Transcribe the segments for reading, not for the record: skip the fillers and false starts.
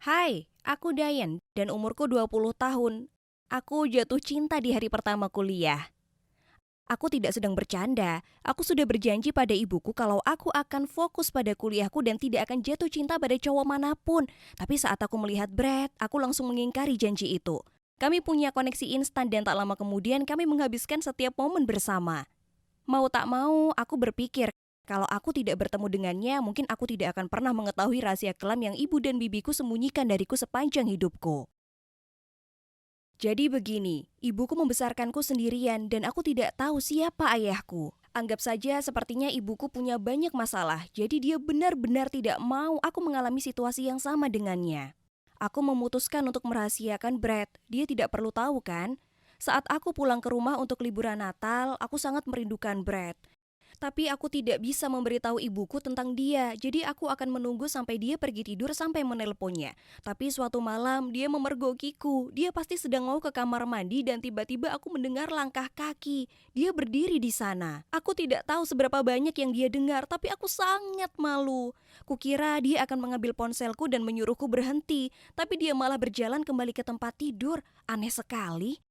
Hai, aku Dayan dan umurku 20 tahun. Aku jatuh cinta di hari pertama kuliah. Aku tidak sedang bercanda. Aku sudah berjanji pada ibuku kalau aku akan fokus pada kuliahku dan tidak akan jatuh cinta pada cowok manapun. Tapi saat aku melihat Brad, aku langsung mengingkari janji itu. Kami punya koneksi instan dan tak lama kemudian kami menghabiskan setiap momen bersama. Mau tak mau, aku berpikir kalau aku tidak bertemu dengannya, mungkin aku tidak akan pernah mengetahui rahasia kelam yang ibu dan bibiku sembunyikan dariku sepanjang hidupku. Jadi begini, ibuku membesarkanku sendirian dan aku tidak tahu siapa ayahku. Anggap saja sepertinya ibuku punya banyak masalah, jadi dia benar-benar tidak mau aku mengalami situasi yang sama dengannya. Aku memutuskan untuk merahasiakan Brad, dia tidak perlu tahu kan? Saat aku pulang ke rumah untuk liburan Natal, aku sangat merindukan Brad. Tapi aku tidak bisa memberitahu ibuku tentang dia, jadi aku akan menunggu sampai dia pergi tidur sampai menelponnya. Tapi suatu malam dia memergokiku, dia pasti sedang mau ke kamar mandi dan tiba-tiba aku mendengar langkah kaki. Dia berdiri di sana. Aku tidak tahu seberapa banyak yang dia dengar, tapi aku sangat malu. Kukira dia akan mengambil ponselku dan menyuruhku berhenti, tapi dia malah berjalan kembali ke tempat tidur. Aneh sekali.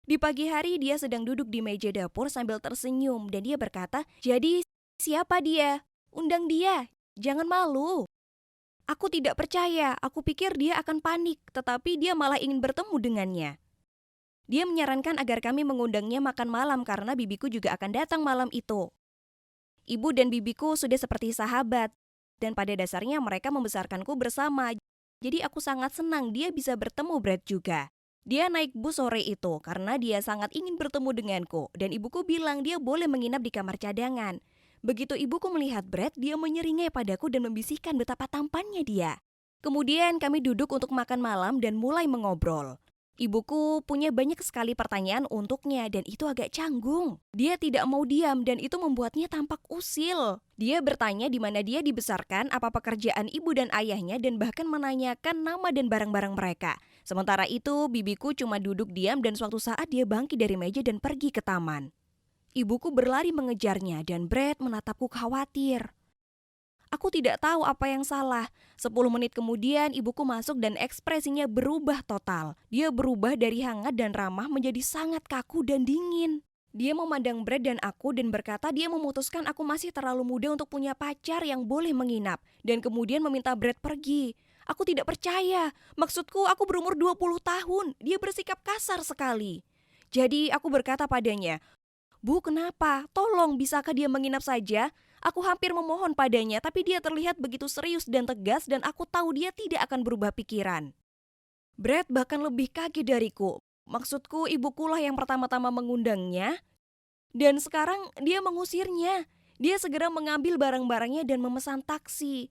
Di pagi hari dia sedang duduk di meja dapur sambil tersenyum dan dia berkata, "Jadi siapa dia? Undang dia, jangan malu." Aku tidak percaya, aku pikir dia akan panik, tetapi dia malah ingin bertemu dengannya. Dia menyarankan agar kami mengundangnya makan malam karena bibiku juga akan datang malam itu. Ibu dan bibiku sudah seperti sahabat, dan pada dasarnya mereka membesarkanku bersama. Jadi aku sangat senang dia bisa bertemu Brad juga. Dia naik bus sore itu karena dia sangat ingin bertemu denganku dan ibuku bilang dia boleh menginap di kamar cadangan. Begitu ibuku melihat Brad, dia menyeringai padaku dan membisikkan betapa tampannya dia. Kemudian kami duduk untuk makan malam dan mulai mengobrol. Ibuku punya banyak sekali pertanyaan untuknya dan itu agak canggung. Dia tidak mau diam dan itu membuatnya tampak usil. Dia bertanya di mana dia dibesarkan, apa pekerjaan ibu dan ayahnya dan bahkan menanyakan nama dan barang-barang mereka. Sementara itu, bibiku cuma duduk diam dan suatu saat dia bangkit dari meja dan pergi ke taman. Ibuku berlari mengejarnya dan Brad menatapku khawatir. Aku tidak tahu apa yang salah. 10 menit kemudian ibuku masuk dan ekspresinya berubah total. Dia berubah dari hangat dan ramah menjadi sangat kaku dan dingin. Dia memandang Brad dan aku dan berkata dia memutuskan aku masih terlalu muda untuk punya pacar yang boleh menginap. Dan kemudian meminta Brad pergi. Aku tidak percaya. Maksudku aku berumur 20 tahun. Dia bersikap kasar sekali. Jadi aku berkata padanya, "Bu, kenapa? Tolong, bisakah dia menginap saja?" Aku hampir memohon padanya, tapi dia terlihat begitu serius dan tegas dan aku tahu dia tidak akan berubah pikiran. Brad bahkan lebih kaget dariku. Maksudku, ibukulah yang pertama-tama mengundangnya, dan sekarang dia mengusirnya. Dia segera mengambil barang-barangnya dan memesan taksi.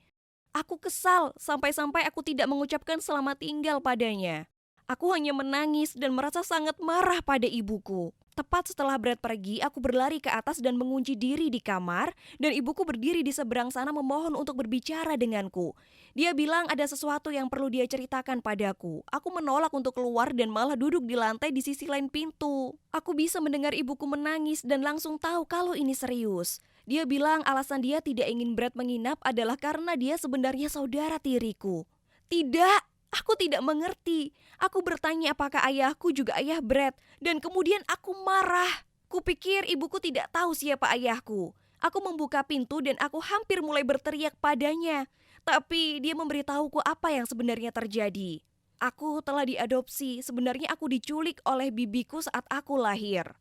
Aku kesal, sampai-sampai aku tidak mengucapkan selamat tinggal padanya. Aku hanya menangis dan merasa sangat marah pada ibuku. Tepat setelah Brad pergi, aku berlari ke atas dan mengunci diri di kamar, dan ibuku berdiri di seberang sana memohon untuk berbicara denganku. Dia bilang ada sesuatu yang perlu dia ceritakan padaku. Aku menolak untuk keluar dan malah duduk di lantai di sisi lain pintu. Aku bisa mendengar ibuku menangis dan langsung tahu kalau ini serius. Dia bilang alasan dia tidak ingin Brad menginap adalah karena dia sebenarnya saudara tiriku. Tidak, aku tidak mengerti. Aku bertanya apakah ayahku juga ayah Brad, dan kemudian aku marah. Kupikir ibuku tidak tahu siapa ayahku. Aku membuka pintu dan aku hampir mulai berteriak padanya. Tapi dia memberitahuku apa yang sebenarnya terjadi. Aku telah diadopsi, sebenarnya aku diculik oleh bibiku saat aku lahir.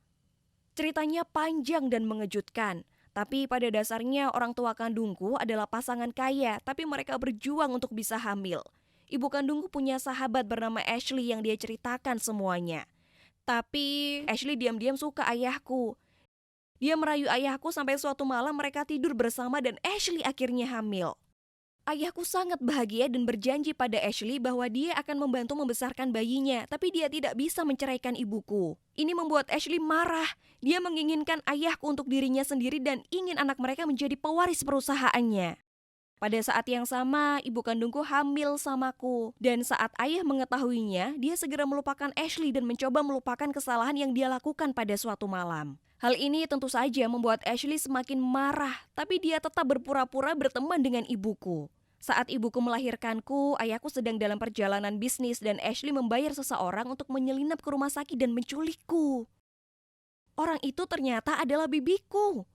Ceritanya panjang dan mengejutkan. Tapi pada dasarnya orang tua kandungku adalah pasangan kaya, tapi mereka berjuang untuk bisa hamil. Ibu kandungku punya sahabat bernama Ashley yang dia ceritakan semuanya. Tapi Ashley diam-diam suka ayahku. Dia merayu ayahku sampai suatu malam mereka tidur bersama dan Ashley akhirnya hamil. Ayahku sangat bahagia dan berjanji pada Ashley bahwa dia akan membantu membesarkan bayinya, tapi dia tidak bisa menceraikan ibuku. Ini membuat Ashley marah. Dia menginginkan ayahku untuk dirinya sendiri dan ingin anak mereka menjadi pewaris perusahaannya. Pada saat yang sama, ibu kandungku hamil samaku. Dan saat ayah mengetahuinya, dia segera melupakan Ashley dan mencoba melupakan kesalahan yang dia lakukan pada suatu malam. Hal ini tentu saja membuat Ashley semakin marah, tapi dia tetap berpura-pura berteman dengan ibuku. Saat ibuku melahirkanku, ayahku sedang dalam perjalanan bisnis dan Ashley membayar seseorang untuk menyelinap ke rumah sakit dan menculikku. Orang itu ternyata adalah bibiku.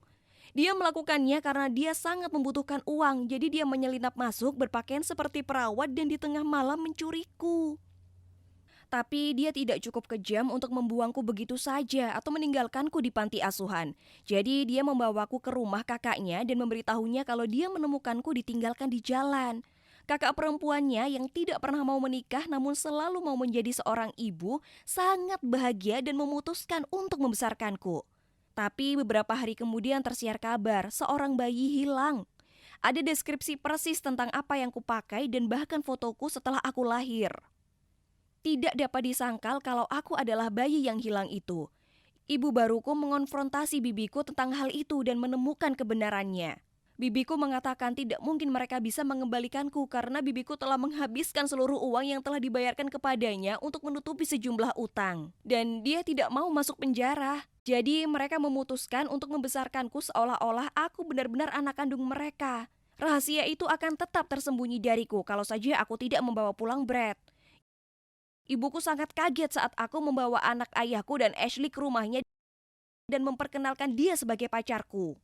Dia melakukannya karena dia sangat membutuhkan uang, jadi dia menyelinap masuk berpakaian seperti perawat dan di tengah malam mencuriku. Tapi dia tidak cukup kejam untuk membuangku begitu saja atau meninggalkanku di panti asuhan. Jadi dia membawaku ke rumah kakaknya dan memberitahunya kalau dia menemukanku ditinggalkan di jalan. Kakak perempuannya yang tidak pernah mau menikah namun selalu mau menjadi seorang ibu sangat bahagia dan memutuskan untuk membesarkanku. Tapi beberapa hari kemudian tersiar kabar seorang bayi hilang. Ada deskripsi persis tentang apa yang kupakai dan bahkan fotoku setelah aku lahir. Tidak dapat disangkal kalau aku adalah bayi yang hilang itu. Ibu baruku mengonfrontasi bibiku tentang hal itu dan menemukan kebenarannya. Bibiku mengatakan tidak mungkin mereka bisa mengembalikanku karena bibiku telah menghabiskan seluruh uang yang telah dibayarkan kepadanya untuk menutupi sejumlah utang. Dan dia tidak mau masuk penjara. Jadi mereka memutuskan untuk membesarkanku seolah-olah aku benar-benar anak kandung mereka. Rahasia itu akan tetap tersembunyi dariku kalau saja aku tidak membawa pulang Brad. Ibuku sangat kaget saat aku membawa anak ayahku dan Ashley ke rumahnya dan memperkenalkan dia sebagai pacarku.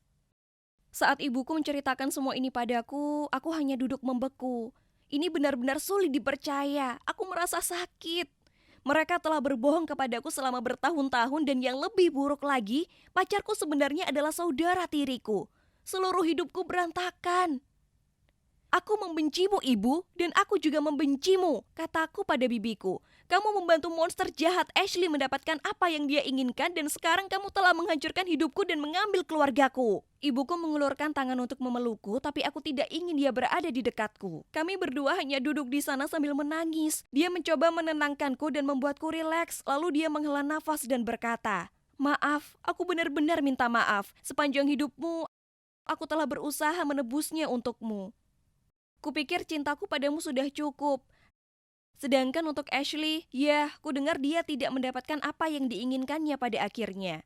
Saat ibuku menceritakan semua ini padaku, aku hanya duduk membeku. Ini benar-benar sulit dipercaya. Aku merasa sakit. Mereka telah berbohong kepadaku selama bertahun-tahun dan yang lebih buruk lagi, pacarku sebenarnya adalah saudara tiriku. Seluruh hidupku berantakan. Aku membencimu, Ibu, dan aku juga membencimu, kataku pada bibiku. Kamu membantu monster jahat Ashley mendapatkan apa yang dia inginkan dan sekarang kamu telah menghancurkan hidupku dan mengambil keluargaku. Ibuku mengulurkan tangan untuk memelukku, tapi aku tidak ingin dia berada di dekatku. Kami berdua hanya duduk di sana sambil menangis. Dia mencoba menenangkanku dan membuatku rileks, lalu dia menghela nafas dan berkata, "Maaf, aku benar-benar minta maaf. Sepanjang hidupmu, aku telah berusaha menebusnya untukmu. Kupikir cintaku padamu sudah cukup. Sedangkan untuk Ashley, ya, ku dengar dia tidak mendapatkan apa yang diinginkannya pada akhirnya."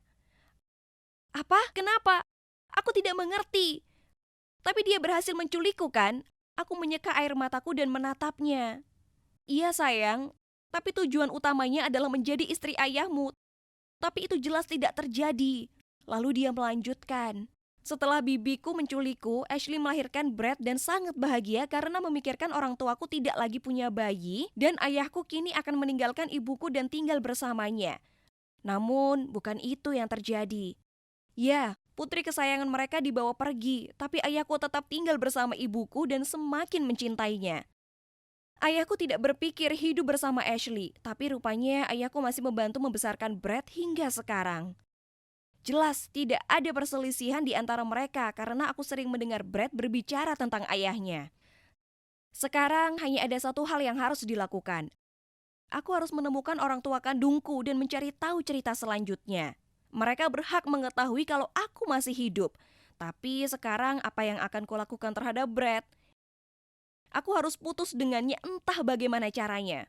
Apa? Kenapa? Aku tidak mengerti. Tapi dia berhasil menculikku kan? Aku menyeka air mataku dan menatapnya. Iya sayang, tapi tujuan utamanya adalah menjadi istri ayahmu. Tapi itu jelas tidak terjadi. Lalu dia melanjutkan. Setelah bibiku menculikku, Ashley melahirkan Brad dan sangat bahagia karena memikirkan orang tuaku tidak lagi punya bayi dan ayahku kini akan meninggalkan ibuku dan tinggal bersamanya. Namun, bukan itu yang terjadi. Ya, putri kesayangan mereka dibawa pergi, tapi ayahku tetap tinggal bersama ibuku dan semakin mencintainya. Ayahku tidak berpikir hidup bersama Ashley, tapi rupanya ayahku masih membantu membesarkan Brad hingga sekarang. Jelas tidak ada perselisihan di antara mereka karena aku sering mendengar Brad berbicara tentang ayahnya. Sekarang hanya ada satu hal yang harus dilakukan. Aku harus menemukan orang tua kandungku dan mencari tahu cerita selanjutnya. Mereka berhak mengetahui kalau aku masih hidup. Tapi sekarang apa yang akan kulakukan terhadap Brad? Aku harus putus dengannya entah bagaimana caranya.